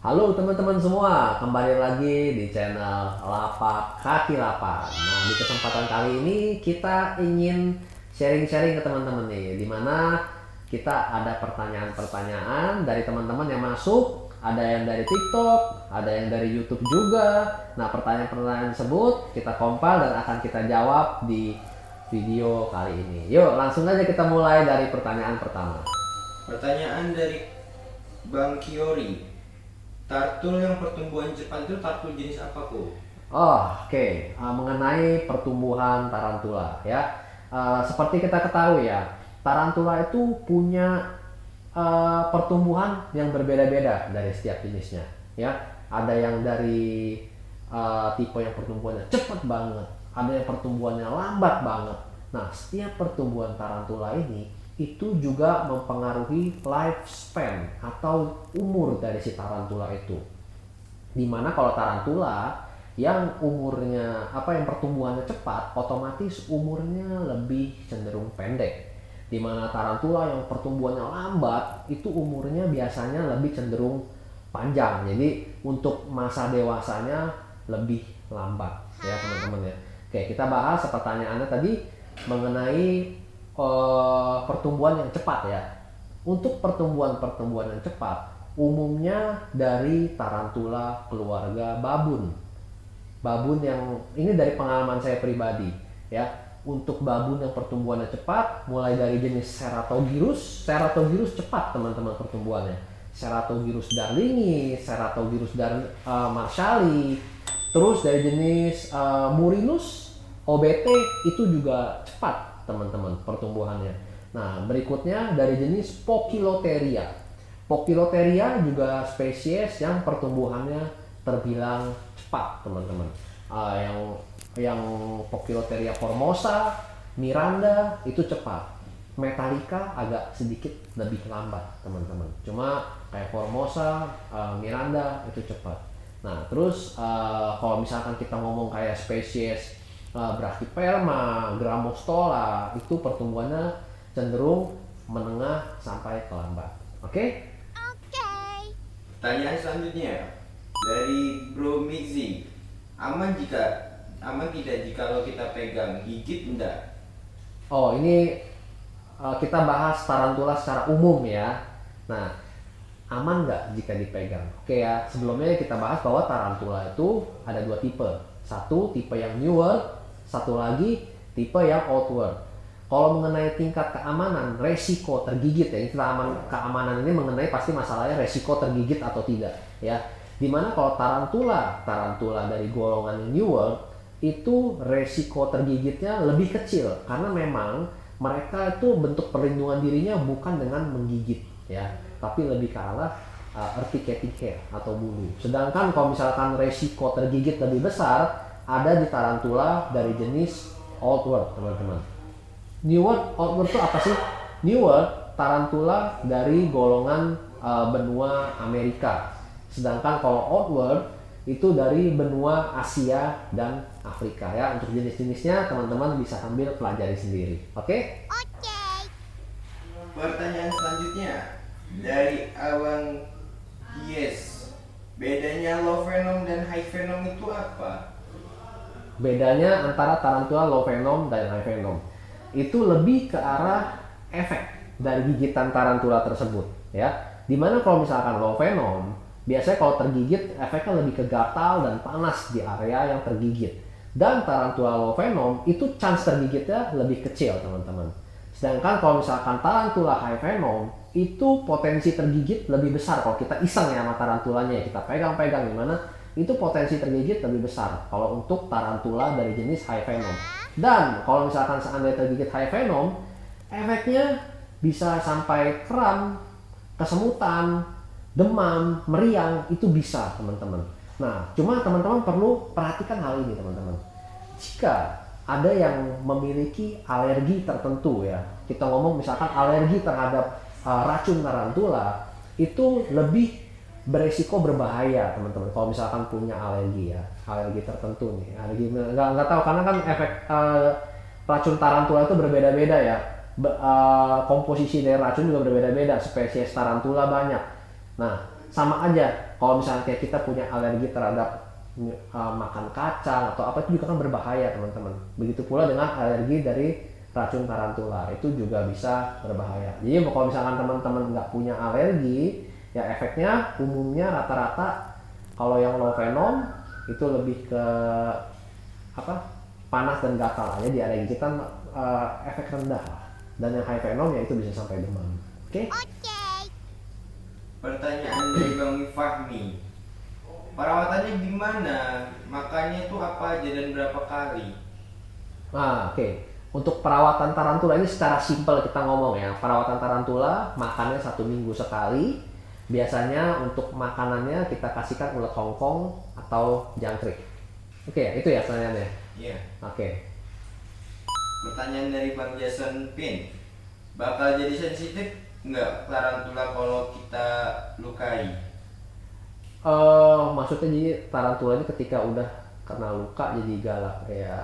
Halo teman-teman semua, kembali lagi di channel Lapak Kaki Lapak. Nah, di kesempatan kali ini kita ingin sharing-sharing ke teman-teman nih, dimana kita ada pertanyaan-pertanyaan dari teman-teman yang masuk, ada yang dari TikTok, ada yang dari YouTube juga. Nah, pertanyaan-pertanyaan tersebut kita kompil dan akan kita jawab di video kali ini. Yuk, langsung aja kita mulai dari pertanyaan pertama. Pertanyaan dari Bang Kiori. Tartul yang pertumbuhan cepat itu tartul jenis apa kok? Oke. Mengenai pertumbuhan tarantula ya. Seperti kita ketahui ya, tarantula itu punya pertumbuhan yang berbeda-beda dari setiap jenisnya ya. Ada yang dari tipe yang pertumbuhannya cepat banget, ada yang pertumbuhannya lambat banget. Nah, setiap pertumbuhan tarantula ini itu juga mempengaruhi lifespan atau umur dari si tarantula itu. Dimana kalau tarantula yang umurnya yang pertumbuhannya cepat, otomatis umurnya lebih cenderung pendek. Dimana tarantula yang pertumbuhannya lambat itu umurnya biasanya lebih cenderung panjang. Jadi untuk masa dewasanya lebih lambat ya teman-teman ya. Oke, kita bahas pertanyaannya tadi mengenai pertumbuhan yang cepat ya. Untuk pertumbuhan yang cepat, umumnya dari tarantula keluarga babun. Babun yang ini dari pengalaman saya pribadi ya. Untuk babun yang pertumbuhannya cepat, mulai dari jenis Ceratogyrus. Ceratogyrus cepat teman-teman pertumbuhannya. Ceratogyrus darlingi, Ceratogyrus marshalli. Terus dari jenis Murinus OBT itu juga cepat teman-teman pertumbuhannya. Nah, berikutnya dari jenis Poecilotheria. Poecilotheria juga spesies yang pertumbuhannya terbilang cepat, teman-teman. Yang Poecilotheria formosa, Miranda itu cepat. Metallica agak sedikit lebih lambat, teman-teman. Cuma kayak Formosa, Miranda itu cepat. Nah, terus kalau misalkan kita ngomong kayak spesies Brachypelma, Grammostola, itu pertumbuhannya cenderung menengah sampai ke lambat. Oke? Pertanyaan selanjutnya dari Bro Mixi. Aman tidak jika kita pegang, gigit enggak? Oh, ini kita bahas tarantula secara umum ya. Nah, aman nggak jika dipegang? Oke ya, sebelumnya kita bahas bahwa tarantula itu ada dua tipe. Satu tipe yang newer, satu lagi tipe yang outward. Kalau mengenai tingkat keamanan, resiko tergigit ya, keamanan ini mengenai pasti masalahnya resiko tergigit atau tidak ya. Dimana kalau tarantula dari golongan newer itu resiko tergigitnya lebih kecil karena memang mereka itu bentuk perlindungan dirinya bukan dengan menggigit ya, tapi lebih ke arah urticating hair atau bulu. Sedangkan kalau misalkan resiko tergigit lebih besar ada di tarantula dari jenis outward, teman-teman. Newer, outward itu apa sih? Newer tarantula dari golongan benua Amerika. Sedangkan kalau outward itu dari benua Asia dan Afrika ya. Untuk jenis-jenisnya teman-teman bisa ambil pelajari sendiri. Oke? Pertanyaan selanjutnya dari Awang Yes. Bedanya low venom dan high venom itu apa? Bedanya antara tarantula low venom dan high venom itu lebih ke arah efek dari gigitan tarantula tersebut ya. Dimana kalau misalkan low venom biasanya kalau tergigit efeknya lebih ke gatal dan panas di area yang tergigit. Dan tarantula low venom itu chance tergigitnya lebih kecil, teman-teman. Sedangkan kalau misalkan tarantula high venom itu potensi tergigit lebih besar kalau kita iseng ya sama tarantulanya, kita pegang-pegang gimana, itu potensi tergigit lebih besar kalau untuk tarantula dari jenis high venom. Dan kalau misalkan seandainya tergigit high venom, efeknya bisa sampai kram, kesemutan, demam, meriang, itu bisa teman-teman. Nah, cuma teman-teman perlu perhatikan hal ini teman-teman. Jika ada yang memiliki alergi tertentu ya, kita ngomong misalkan alergi terhadap racun tarantula, itu lebih beresiko berbahaya teman-teman. Kalau misalkan punya alergi ya, alergi tertentu nih, alergi nggak tahu karena kan efek racun tarantula itu berbeda-beda ya. Komposisi dari racun juga berbeda-beda, spesies tarantula banyak. Nah, sama aja. Kalau misalnya kayak kita punya alergi terhadap makan kacang atau apa, itu juga kan berbahaya teman-teman. Begitu pula dengan alergi dari racun tarantula, itu juga bisa berbahaya. Jadi kalau misalkan teman-teman nggak punya alergi, ya efeknya umumnya rata-rata kalau yang low venom itu lebih ke apa, panas dan gatal aja di area gigitan, efek rendah lah. Dan yang high venom ya itu bisa sampai demam. Oke? Pertanyaan dari Bang Fahmi. Perawatannya gimana? Makannya itu apa aja dan berapa kali? Nah, oke. Untuk perawatan tarantula ini secara simpel kita ngomong ya. Perawatan tarantula makannya 1 minggu sekali. Biasanya untuk makanannya kita kasihkan ulat hongkong atau jangkrik. Oke, itu ya pertanyaannya. Iya. Oke. Pertanyaan dari Bang Jason Pin. Bakal jadi sensitif nggak tarantula kalau kita lukai? Maksudnya jadi tarantula ini ketika udah kena luka jadi galak ya,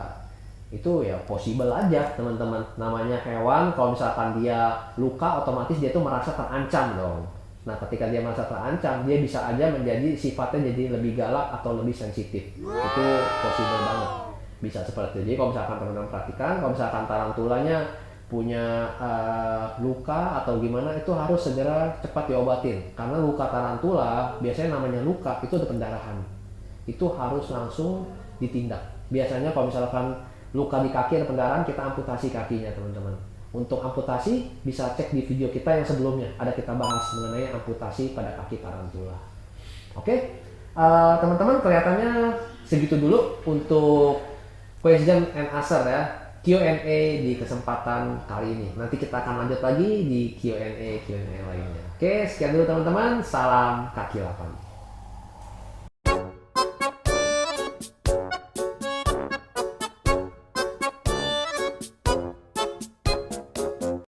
itu ya possible aja teman-teman. Namanya hewan, kalau misalkan dia luka otomatis dia tuh merasa terancam dong. Nah ketika dia merasa terancam, dia bisa aja menjadi sifatnya jadi lebih galak atau lebih sensitif. Itu possible banget, bisa seperti itu. Jadi kalau misalkan teman-teman perhatikan, kalau misalkan tarantulanya punya luka atau gimana, itu harus segera cepat diobatin. Karena luka tarantula biasanya namanya luka itu ada pendarahan, itu harus langsung ditindak. Biasanya kalau misalkan luka di kaki ada pendarahan, kita amputasi kakinya teman-teman. Untuk amputasi bisa cek di video kita yang sebelumnya, ada kita bahas mengenai amputasi pada kaki tarantula. Oke, teman-teman kelihatannya segitu dulu untuk question and answer ya, Q&A di kesempatan kali ini. Nanti kita akan lanjut lagi di Q&A lainnya. Oke, sekian dulu teman-teman. Salam kaki 8.